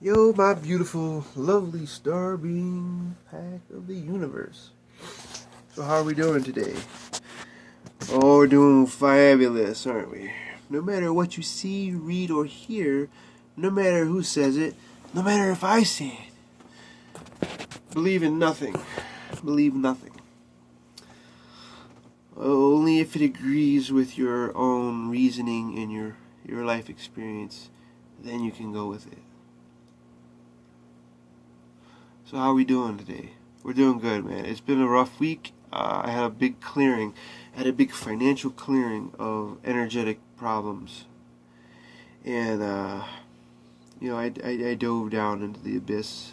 Yo, my beautiful, lovely star being pack of the universe. So, how are we doing today? Oh, we're doing fabulous, aren't we? No matter what you see, read, or hear, no matter who says it, no matter if I say it, believe in nothing. Believe nothing. Only if it agrees with your own reasoning and your life experience, then you can go with it. So how are we doing today? We're doing good, man. It's been a rough week. I had a big clearing. I had a big financial clearing of energetic problems. And, I dove down into the abyss.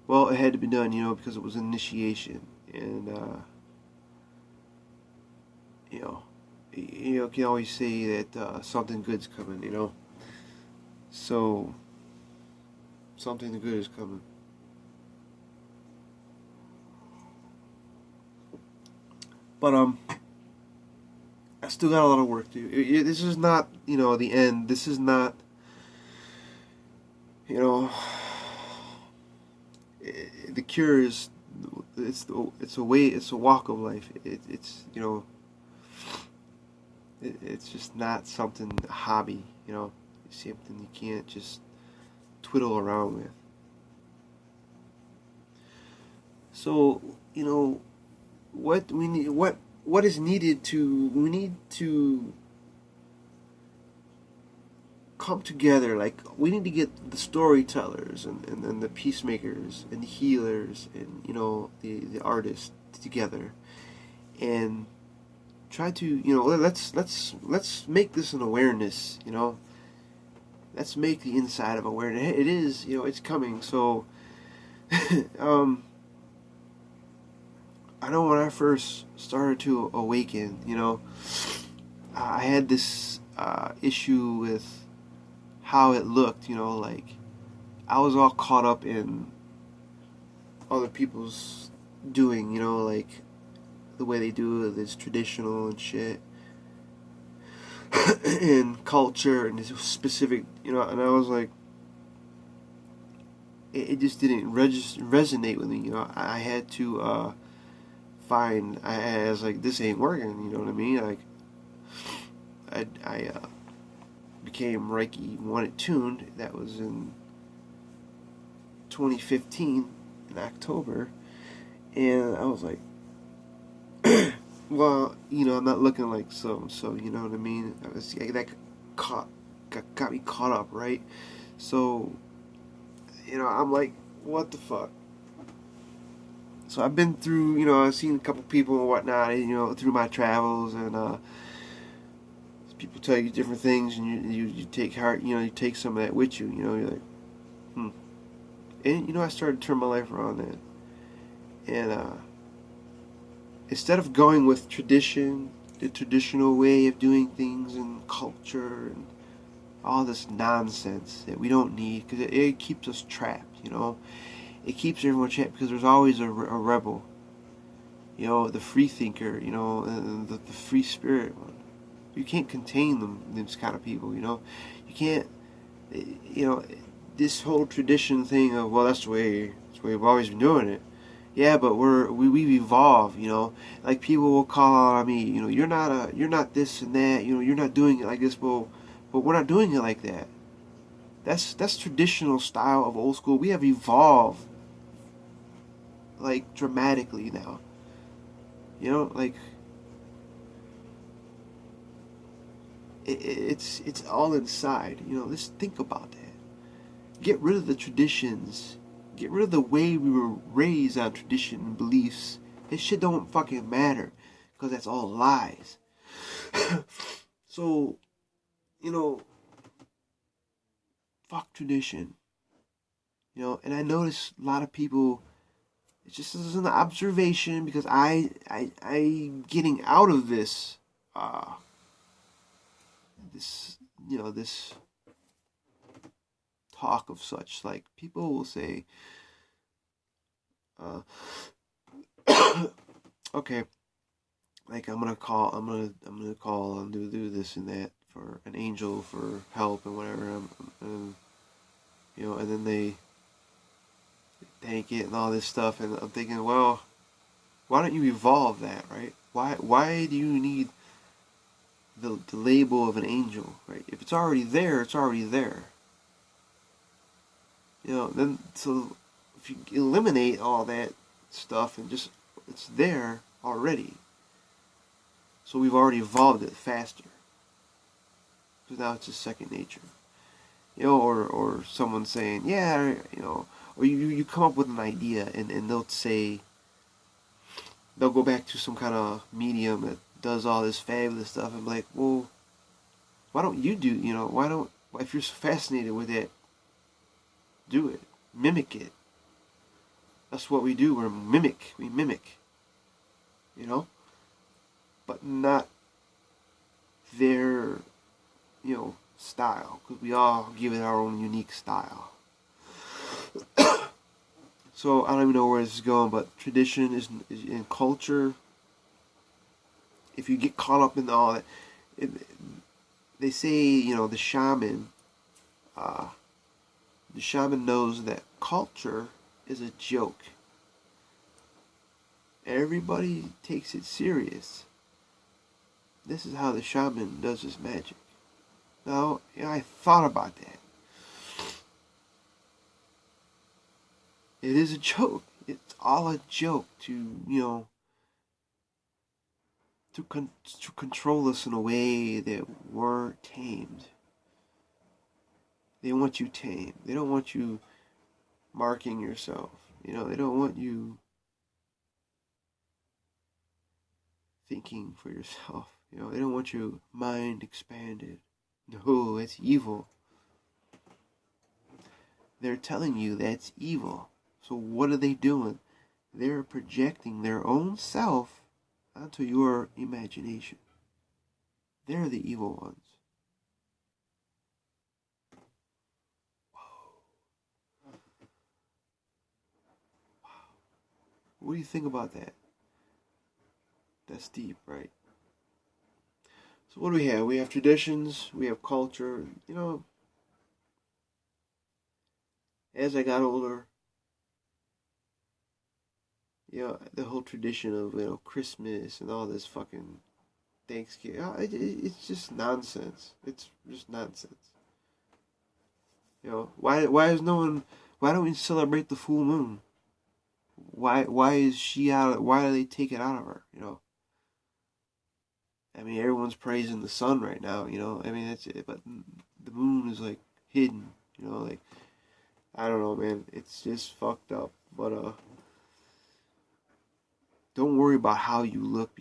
Well, it had to be done, because it was initiation. And, you can always say that something good's coming. So, something good is coming. But I still got a lot of work to do. This is not, the end. This is not, you know, the cure is it's a way, it's a walk of life. It's just not something a hobby. It's something you can't just twiddle around with. So what is needed to we need to come together. Like, we need to get the storytellers and the peacemakers and the healers and the artists together and try to let's make this an awareness. Let's make the inside of awareness. It is, it's coming. So I know when I first started to awaken, I had this issue with how it looked, like I was all caught up in other people's doing, like the way they do it is traditional and shit, and culture and this specific, and I was like, it just didn't resonate with me, I had to I was like, this ain't working, you know what I mean? Like, I became Reiki One Attuned. That was in 2015 in October, and I was like, well, I'm not looking like so and so, you know what I mean? That got me caught up, right? So, I'm like, what the fuck? So I've been through, I've seen a couple people and whatnot, through my travels, and people tell you different things, and you take heart, you take some of that with you, you're like, and I started to turn my life around then, and instead of going with tradition, the traditional way of doing things and culture and all this nonsense that we don't need, because it keeps us trapped, It keeps everyone trapped because there's always a rebel, the free thinker, and the free spirit one. You can't contain these kind of people, You can't, this whole tradition thing of, well, that's the way we've always been doing it. Yeah, but we've evolved, Like, people will call out on me, you're not this and that, you're not doing it like this. Well, but we're not doing it like that. That's traditional style of old school. We have evolved, like, dramatically now. Like, it's all inside. Just think about that. Get rid of the traditions. Get rid of the way we were raised on tradition and beliefs. This shit don't fucking matter, because that's all lies. So, fuck tradition. And I notice a lot of people, it's just as an observation, because I getting out of this this talk of such, like, people will say, uh okay, like, I'm gonna call and do this and that for an angel for help and whatever. then they tank it and all this stuff. And I'm thinking, well, why don't you evolve that, right? Why do you need the label of an angel, right? If it's already there, it's already there. Then so if you eliminate all that stuff and just it's there already. So we've already evolved it faster. Because now it's just second nature. Or someone saying, yeah, or you come up with an idea and they'll say, they'll go back to some kind of medium that does all this fabulous stuff and be like, well, why don't you do, if you're so fascinated with it, do it. Mimic it. That's what we do. We mimic, but not their, style, because we all give it our own unique style. So I don't even know where this is going, but tradition is in culture. If you get caught up in all that, they say, the shaman knows that culture is a joke. Everybody takes it serious. This is how the shaman does his magic. Now, I thought about that. It is a joke. It's all a joke to control us in a way that we're tamed. They want you tamed. They don't want you marking yourself. They don't want you thinking for yourself. They don't want your mind expanded. No, it's evil. They're telling you that's evil. So what are they doing? They're projecting their own self onto your imagination. They're the evil ones. Whoa. Wow. What do you think about that? That's deep, right? So what do we have? We have traditions, we have culture. As I got older, the whole tradition of, Christmas and all this fucking Thanksgiving, it's just nonsense. It's just nonsense. Why don't we celebrate the full moon? Why is she out? Why do they take it out of her? I mean, everyone's praising the sun right now. I mean, that's it. But the moon is like hidden. Like, I don't know, man. It's just fucked up. But don't worry about how you look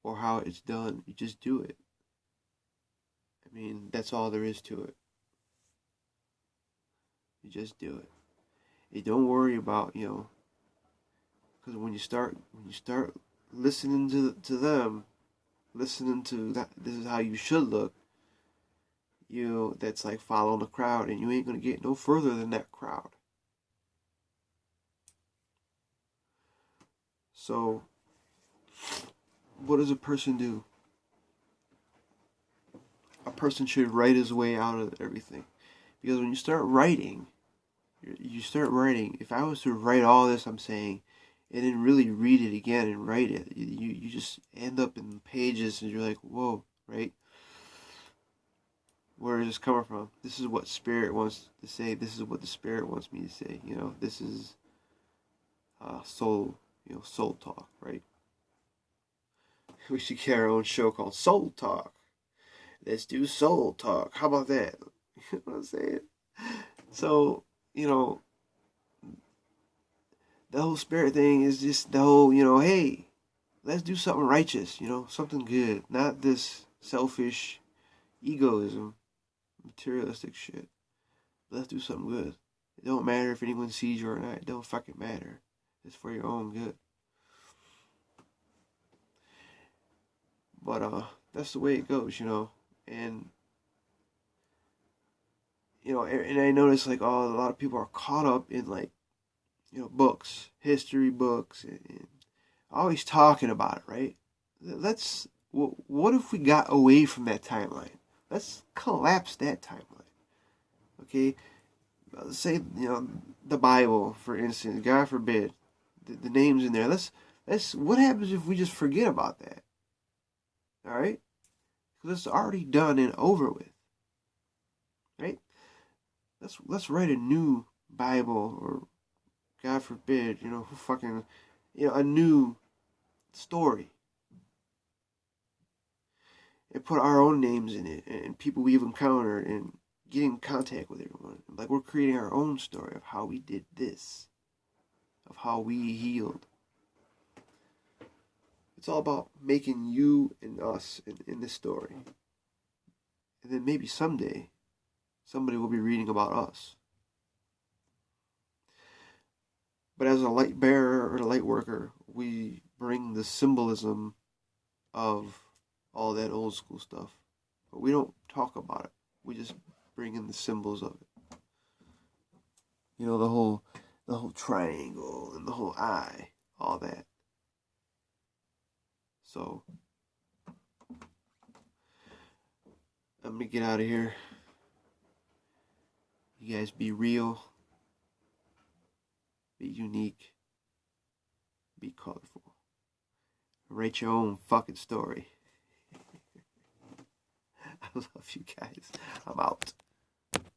or how it's done. You just do it. I mean, that's all there is to it. You just do it. You don't worry about, because when you start listening to them, listening to that, this is how you should look, that's like following the crowd, and you ain't gonna get no further than that crowd. So, what does a person do? A person should write his way out of everything. Because when you start writing, if I was to write all this I'm saying, and then really read it again and write it, you just end up in pages and you're like, whoa, right? Where is this coming from? This is what spirit wants to say. This is what the spirit wants me to say. This is soul, soul talk, right? We should get our own show called Soul Talk. Let's do soul talk. How about that? You know what I'm saying? So, the whole spirit thing is just the whole, hey, let's do something righteous, something good. Not this selfish egoism, materialistic shit. Let's do something good. It don't matter if anyone sees you or not. It don't fucking matter. It's for your own good. But that's the way it goes, and and I notice like a lot of people are caught up in like books, history books, and always talking about it, right? What if we got away from that timeline? Let's collapse that timeline. Okay, say the Bible, for instance. God forbid, the names in there. Let's. What happens if we just forget about that? All right, because it's already done and over with. Right? Let's write a new Bible, or God forbid, who fucking, a new story, and put our own names in it, and people we've encountered, and get in contact with everyone. Like, we're creating our own story of how we did this, of how we healed. It's all about making you and us in this story. And then maybe someday, somebody will be reading about us. But as a light bearer or a light worker, we bring the symbolism of all that old school stuff. But we don't talk about it. We just bring in the symbols of it. The whole triangle and the whole eye, all that. So I'm gonna get out of here. You guys be real, be unique, be colorful. Write your own fucking story. I love you guys. I'm out.